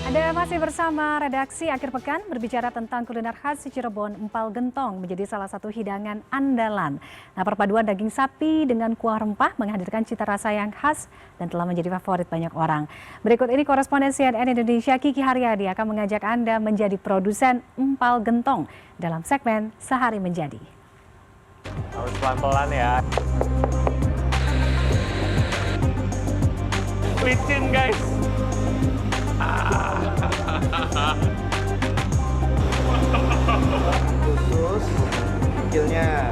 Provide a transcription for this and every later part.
Anda masih bersama redaksi akhir pekan berbicara tentang kuliner khas Cirebon. Empal gentong menjadi salah satu hidangan andalan. Nah, perpaduan daging sapi dengan kuah rempah menghadirkan cita rasa yang khas dan telah menjadi favorit banyak orang. Berikut ini koresponden CNN Indonesia Kiki Haryadi akan mengajak Anda menjadi produsen empal gentong dalam segmen Sehari Menjadi. Harus pelan-pelan ya. Licin guys. Khusus kecilnya.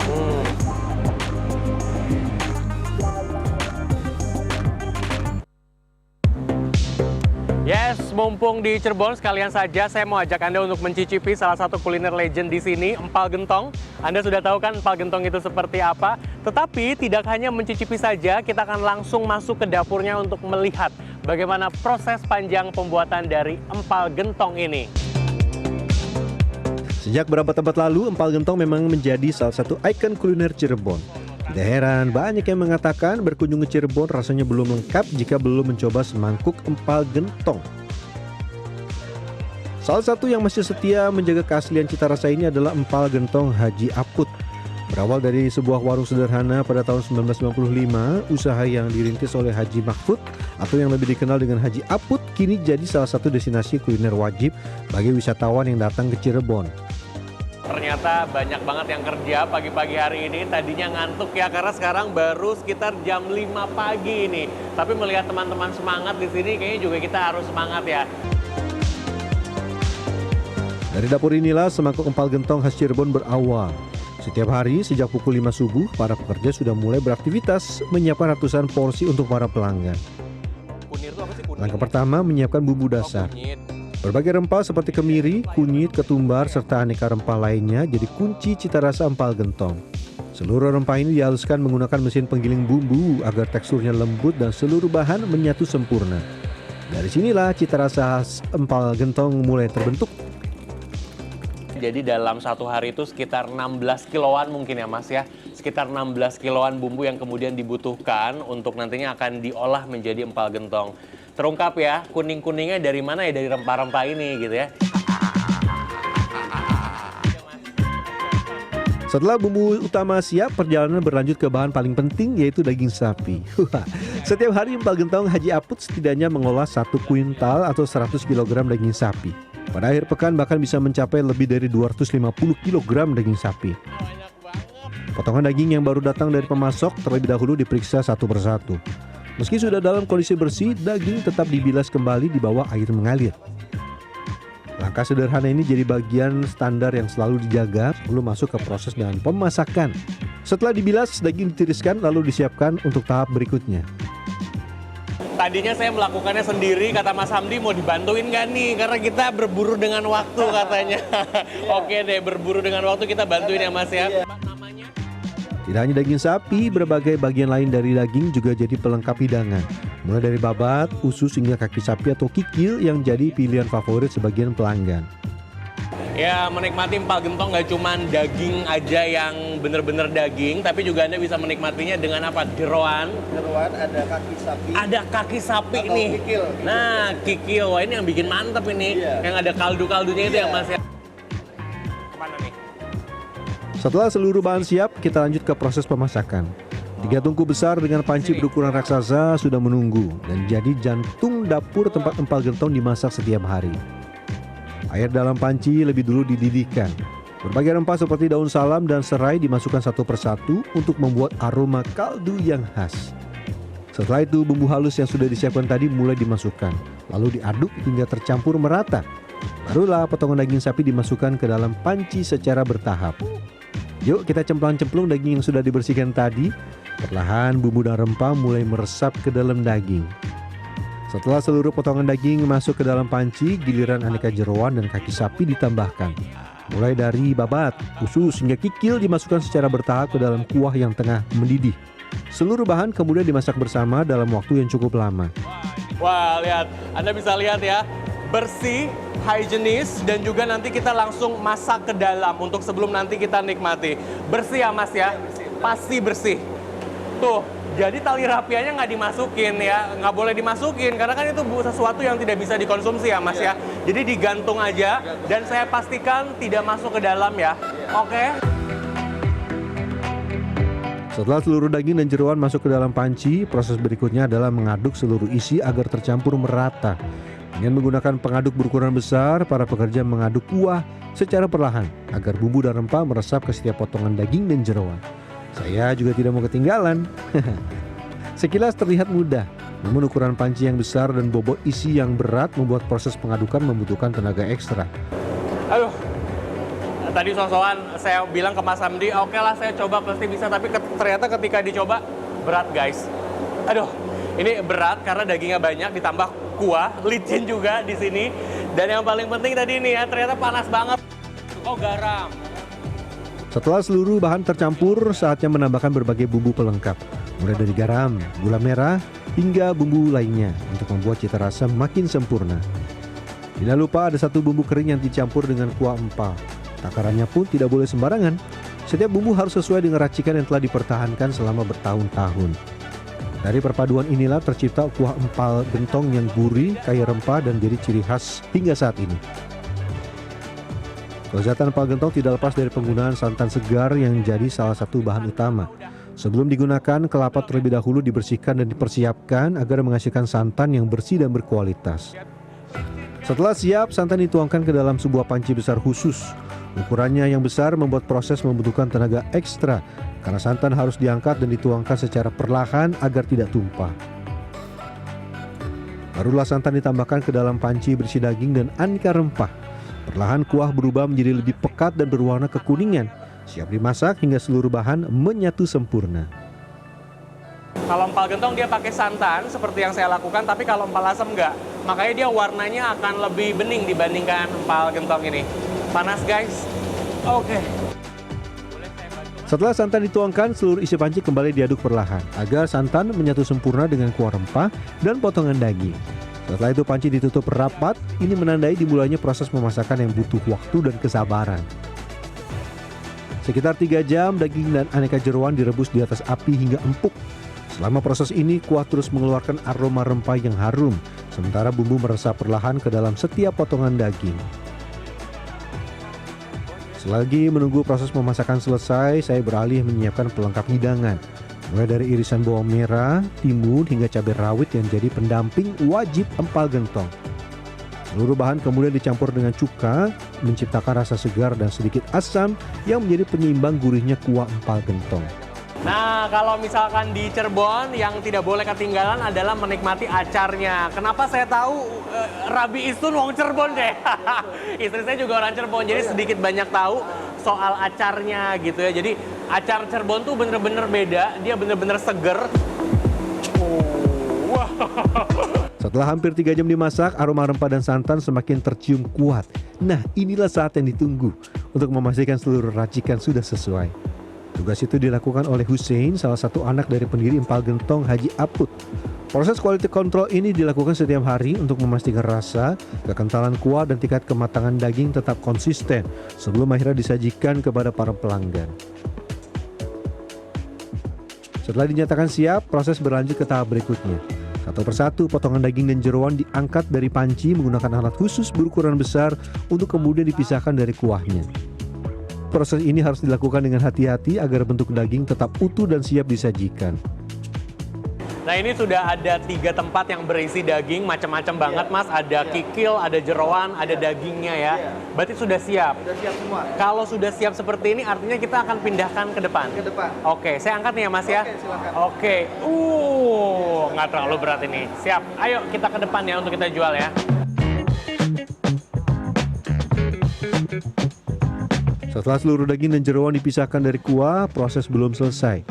Yes, mumpung di Cirebon sekalian saja saya mau ajak Anda untuk mencicipi salah satu kuliner legend di sini, empal gentong. Anda sudah tahu kan empal gentong itu seperti apa? Tetapi tidak hanya mencicipi saja, kita akan langsung masuk ke dapurnya untuk melihat bagaimana proses panjang pembuatan dari empal gentong ini. Sejak berabad-abad lalu, empal gentong memang menjadi salah satu ikon kuliner Cirebon. Tidak heran, banyak yang mengatakan berkunjung ke Cirebon rasanya belum lengkap jika belum mencoba semangkuk empal gentong. Salah satu yang masih setia menjaga keaslian cita rasa ini adalah empal gentong Haji Aput. Berawal dari sebuah warung sederhana pada tahun 1995, usaha yang dirintis oleh Haji Mahfud atau yang lebih dikenal dengan Haji Aput kini jadi salah satu destinasi kuliner wajib bagi wisatawan yang datang ke Cirebon. Ternyata banyak banget yang kerja pagi-pagi hari ini. Tadinya ngantuk ya karena sekarang baru sekitar jam 5 pagi ini. Tapi melihat teman-teman semangat di sini kayaknya juga kita harus semangat ya. Dari dapur inilah semangkuk empal gentong khas Cirebon berawal. Setiap hari sejak pukul 5 subuh, para pekerja sudah mulai beraktivitas menyiapkan ratusan porsi untuk para pelanggan. Kunir itu apa sih kunir? Langkah pertama menyiapkan bumbu dasar. Kunyit. Berbagai rempah seperti kemiri, kunyit, ketumbar, serta aneka rempah lainnya jadi kunci cita rasa empal gentong. Seluruh rempah ini dihaluskan menggunakan mesin penggiling bumbu agar teksturnya lembut dan seluruh bahan menyatu sempurna. Dari sinilah cita rasa khas empal gentong mulai terbentuk. Jadi dalam satu hari itu sekitar 16 kiloan mungkin ya Mas ya. Sekitar 16 kiloan bumbu yang kemudian dibutuhkan untuk nantinya akan diolah menjadi empal gentong. Terungkap ya, kuning-kuningnya dari mana ya, dari rempah-rempah ini gitu ya. Setelah bumbu utama siap, perjalanan berlanjut ke bahan paling penting yaitu daging sapi. Setiap hari empal gentong Haji Aput setidaknya mengolah 1 kuintal atau 100 kg daging sapi. Pada akhir pekan bahkan bisa mencapai lebih dari 250 kg daging sapi. Potongan daging yang baru datang dari pemasok terlebih dahulu diperiksa satu persatu. Meski sudah dalam kondisi bersih, daging tetap dibilas kembali di bawah air mengalir. Langkah sederhana ini jadi bagian standar yang selalu dijaga sebelum masuk ke proses dan pemasakan. Setelah dibilas, daging ditiriskan lalu disiapkan untuk tahap berikutnya. Tadinya saya melakukannya sendiri, kata Mas Hamdi mau dibantuin nggak nih? Karena kita berburu dengan waktu katanya. Oke deh, berburu dengan waktu kita bantuin ya Mas ya. Tidak hanya daging sapi, berbagai bagian lain dari daging juga jadi pelengkap hidangan. Mulai dari babat, usus hingga kaki sapi atau kikil yang jadi pilihan favorit sebagian pelanggan. Ya, menikmati empal gentong nggak cuma daging aja yang bener-bener daging, tapi juga Anda bisa menikmatinya dengan apa? Jeroan. Jeroan ada kaki sapi. Ada kaki sapi atau nih. kikil. Nah, kikil. Wah, ini yang bikin mantep ini. Iya. Yang ada kaldu-kaldunya itu Iya. ya Mas ya. Kemana nih? Setelah seluruh bahan siap, kita lanjut ke proses pemasakan. 3 tungku besar dengan panci berukuran raksasa sudah menunggu dan jadi jantung dapur tempat empal gentong dimasak setiap hari. Air dalam panci lebih dulu dididihkan. Berbagai rempah seperti daun salam dan serai dimasukkan satu persatu untuk membuat aroma kaldu yang khas. Setelah itu bumbu halus yang sudah disiapkan tadi mulai dimasukkan, lalu diaduk hingga tercampur merata. Barulah potongan daging sapi dimasukkan ke dalam panci secara bertahap. Yuk kita cemplang-cemplung daging yang sudah dibersihkan tadi. Perlahan bumbu dan rempah mulai meresap ke dalam daging. Setelah seluruh potongan daging masuk ke dalam panci, giliran aneka jeroan dan kaki sapi ditambahkan. Mulai dari babat, usus hingga kikil dimasukkan secara bertahap ke dalam kuah yang tengah mendidih. Seluruh bahan kemudian dimasak bersama dalam waktu yang cukup lama. Wah, lihat. Anda bisa lihat ya. Bersih, higienis, dan juga nanti kita langsung masak ke dalam untuk sebelum nanti kita nikmati. Bersih ya Mas ya? Pasti bersih. Tuh, Jadi tali rapianya nggak dimasukin ya, nggak boleh dimasukin karena kan itu sesuatu yang tidak bisa dikonsumsi ya Mas ya. Jadi digantung aja dan saya pastikan tidak masuk ke dalam ya. Oke. Setelah seluruh daging dan jeroan masuk ke dalam panci, proses berikutnya adalah mengaduk seluruh isi agar tercampur merata. Dengan menggunakan pengaduk berukuran besar, para pekerja mengaduk kuah secara perlahan agar bumbu dan rempah meresap ke setiap potongan daging dan jeroan. Saya juga tidak mau ketinggalan. Sekilas terlihat mudah, namun ukuran panci yang besar dan bobot isi yang berat membuat proses pengadukan membutuhkan tenaga ekstra. Aduh, tadi sosokan saya bilang ke Mas Hamdi, oke lah saya coba pasti bisa, tapi ternyata ketika dicoba berat guys. Aduh, ini berat karena dagingnya banyak ditambah kuah, licin juga di sini. Dan yang paling penting tadi ini ya, ternyata panas banget. Oh, garam. Setelah seluruh bahan tercampur, saatnya menambahkan berbagai bumbu pelengkap, mulai dari garam, gula merah, hingga bumbu lainnya untuk membuat cita rasa makin sempurna. Tidak lupa ada satu bumbu kering yang dicampur dengan kuah empal. Takarannya pun tidak boleh sembarangan. Setiap bumbu harus sesuai dengan racikan yang telah dipertahankan selama bertahun-tahun. Dari perpaduan inilah tercipta kuah empal gentong yang gurih, kaya rempah, dan jadi ciri khas hingga saat ini. Kelezatan empal gentong tidak lepas dari penggunaan santan segar yang jadi salah satu bahan utama. Sebelum digunakan, kelapa terlebih dahulu dibersihkan dan dipersiapkan agar menghasilkan santan yang bersih dan berkualitas. Setelah siap, santan dituangkan ke dalam sebuah panci besar khusus. Ukurannya yang besar membuat proses membutuhkan tenaga ekstra, karena santan harus diangkat dan dituangkan secara perlahan agar tidak tumpah. Barulah santan ditambahkan ke dalam panci berisi daging dan aneka rempah. Perlahan kuah berubah menjadi lebih pekat dan berwarna kekuningan. Siap dimasak hingga seluruh bahan menyatu sempurna. Kalau empal gentong dia pakai santan seperti yang saya lakukan, tapi kalau empal asam enggak. Makanya dia warnanya akan lebih bening dibandingkan empal gentong ini. Panas guys. Oke. Setelah santan dituangkan, seluruh isi panci kembali diaduk perlahan agar santan menyatu sempurna dengan kuah rempah dan potongan daging. Setelah itu panci ditutup rapat, ini menandai dimulainya proses pemasakan yang butuh waktu dan kesabaran. Sekitar 3 jam, daging dan aneka jeroan direbus di atas api hingga empuk. Selama proses ini, kuah terus mengeluarkan aroma rempah yang harum, sementara bumbu meresap perlahan ke dalam setiap potongan daging. Selagi menunggu proses pemasakan selesai, saya beralih menyiapkan pelengkap hidangan. Mulai dari irisan bawang merah, timun, hingga cabai rawit yang jadi pendamping wajib empal gentong. Seluruh bahan kemudian dicampur dengan cuka, menciptakan rasa segar dan sedikit asam yang menjadi penyeimbang gurihnya kuah empal gentong. Nah, kalau misalkan di Cirebon yang tidak boleh ketinggalan adalah menikmati acarnya. Kenapa saya tahu Rabi Istun wong Cirebon deh. Istri saya juga orang Cirebon, jadi sedikit banyak tahu soal acarnya gitu ya. Jadi acar Cirebon tuh bener-bener beda, dia bener-bener seger. Wow. Setelah hampir 3 jam dimasak, aroma rempah dan santan semakin tercium kuat. Nah, inilah saat yang ditunggu untuk memastikan seluruh racikan sudah sesuai. Tugas itu dilakukan oleh Hussein, salah satu anak dari pendiri empal gentong Haji Aput. Proses quality control ini dilakukan setiap hari untuk memastikan rasa, kekentalan kuah, dan tingkat kematangan daging tetap konsisten sebelum akhirnya disajikan kepada para pelanggan. Setelah dinyatakan siap, proses berlanjut ke tahap berikutnya. Satu persatu, potongan daging dan jeroan diangkat dari panci menggunakan alat khusus berukuran besar untuk kemudian dipisahkan dari kuahnya. Proses ini harus dilakukan dengan hati-hati agar bentuk daging tetap utuh dan siap disajikan. Nah, ini sudah ada 3 tempat yang berisi daging macam-macam banget, Mas. Ada kikil, ada jeroan, ada dagingnya ya. Berarti sudah siap. Sudah siap semua. Kalau sudah siap seperti ini, artinya kita akan pindahkan ke depan. Ke depan. Oke, saya angkat nih ya, Mas ya. Oke, silakan. Oke. Nggak terlalu berat ini. Siap. Ayo kita ke depan ya untuk kita jual ya. Setelah seluruh daging dan jeroan dipisahkan dari kuah, proses belum selesai.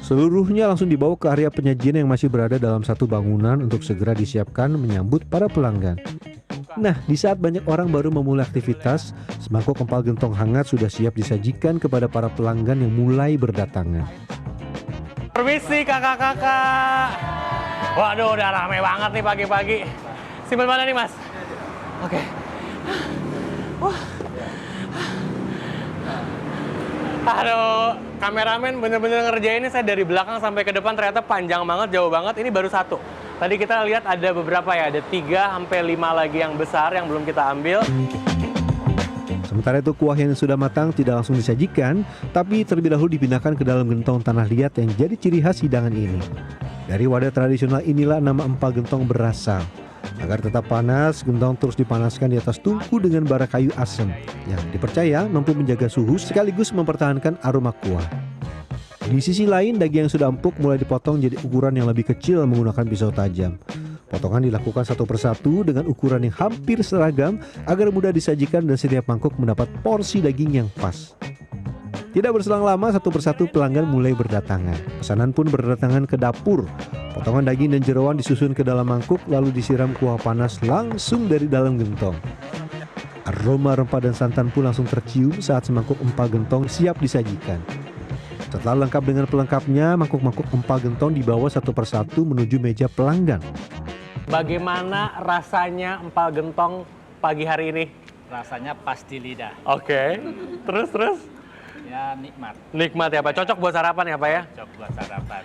Seluruhnya langsung dibawa ke area penyajian yang masih berada dalam satu bangunan untuk segera disiapkan menyambut para pelanggan. Nah, di saat banyak orang baru memulai aktivitas, semangkuk empal gentong hangat sudah siap disajikan kepada para pelanggan yang mulai berdatangan. Permisi kakak-kakak. Waduh, udah rame banget nih pagi-pagi. Simpen mana nih, Mas? Oke. Wah. Aduh, kameramen bener-bener ngerjainnya, saya dari belakang sampai ke depan ternyata panjang banget, jauh banget. Ini baru satu. Tadi kita lihat ada beberapa ya, ada 3 sampai 5 lagi yang besar yang belum kita ambil. Sementara itu kuah yang sudah matang tidak langsung disajikan, tapi terlebih dahulu dipindahkan ke dalam gentong tanah liat yang jadi ciri khas hidangan ini. Dari wadah tradisional inilah nama empal gentong berasal. Agar tetap panas, gentong terus dipanaskan di atas tungku dengan bara kayu asam yang dipercaya mampu menjaga suhu sekaligus mempertahankan aroma kuah. Di sisi lain, daging yang sudah empuk mulai dipotong jadi ukuran yang lebih kecil menggunakan pisau tajam. Potongan dilakukan satu persatu dengan ukuran yang hampir seragam agar mudah disajikan dan setiap mangkuk mendapat porsi daging yang pas. Tidak berselang lama, satu persatu pelanggan mulai berdatangan. Pesanan pun berdatangan ke dapur. Potongan daging dan jeroan disusun ke dalam mangkuk lalu disiram kuah panas langsung dari dalam gentong. Aroma rempah dan santan pun langsung tercium saat semangkuk empal gentong siap disajikan. Setelah lengkap dengan pelengkapnya, mangkuk-mangkuk empal gentong dibawa satu persatu menuju meja pelanggan. Bagaimana rasanya empal gentong pagi hari ini? Rasanya pas di lidah. Oke, terus? Ya nikmat. Nikmat ya Pak, cocok buat sarapan ya Pak ya? Cocok buat sarapan.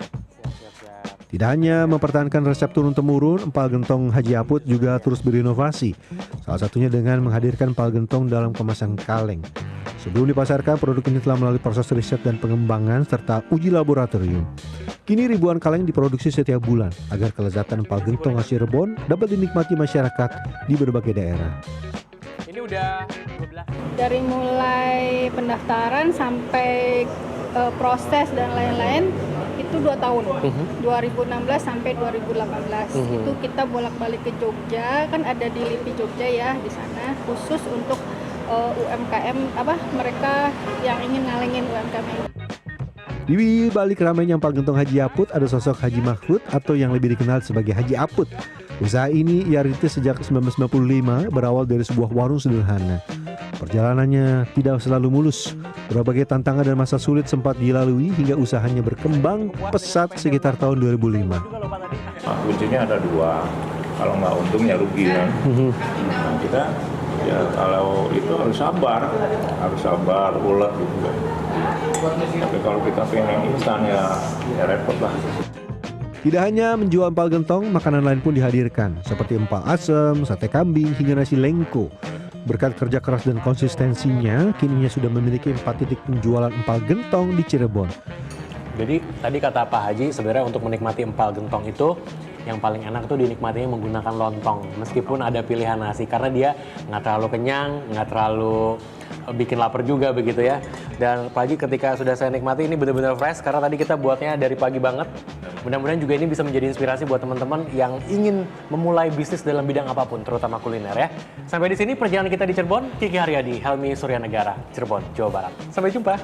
Tidak hanya mempertahankan resep turun-temurun, empal gentong Haji Aput juga terus berinovasi. Salah satunya dengan menghadirkan empal gentong dalam kemasan kaleng. Sebelum dipasarkan, produk ini telah melalui proses riset dan pengembangan serta uji laboratorium. Kini ribuan kaleng diproduksi setiap bulan agar kelezatan empal gentong khas Cirebon dapat dinikmati masyarakat di berbagai daerah. Ini udah 12. Dari mulai pendaftaran sampai proses dan lain-lain itu 2 tahun. 2016 sampai 2018. Itu kita bolak-balik ke Jogja, kan ada di LIPI Jogja ya di sana khusus untuk UMKM mereka yang ingin ngalengin UMKM. Di balik ramainya empal gentong Haji Aput ada sosok Haji Mahfud atau yang lebih dikenal sebagai Haji Aput. Usaha ini ia rintis sejak 1995 berawal dari sebuah warung sederhana. Perjalanannya tidak selalu mulus. Berbagai tantangan dan masa sulit sempat dilalui hingga usahanya berkembang pesat sekitar tahun 2005. Kuncinya ada 2. Kalau nggak untung ya rugi kan. Nah, kita ya kalau itu harus sabar, ulet gitu kan. Tapi kalau kita pengen instan ya repot lah. Tidak hanya menjual empal gentong, makanan lain pun dihadirkan seperti empal asem, sate kambing hingga nasi lengko. Berkat kerja keras dan konsistensinya, kini ia sudah memiliki 4 titik penjualan empal gentong di Cirebon. Jadi tadi kata Pak Haji sebenarnya untuk menikmati empal gentong itu yang paling enak tuh dinikmatinya menggunakan lontong. Meskipun ada pilihan nasi karena dia nggak terlalu kenyang, nggak terlalu bikin lapar juga begitu ya. Dan Pak Haji ketika sudah saya nikmati ini benar-benar fresh karena tadi kita buatnya dari pagi banget. Mudah-mudahan juga ini bisa menjadi inspirasi buat teman-teman yang ingin memulai bisnis dalam bidang apapun, terutama kuliner ya. Sampai di sini perjalanan kita di Cirebon. Kiki Haryadi, Helmi Suryanegara, Cirebon, Jawa Barat. Sampai jumpa.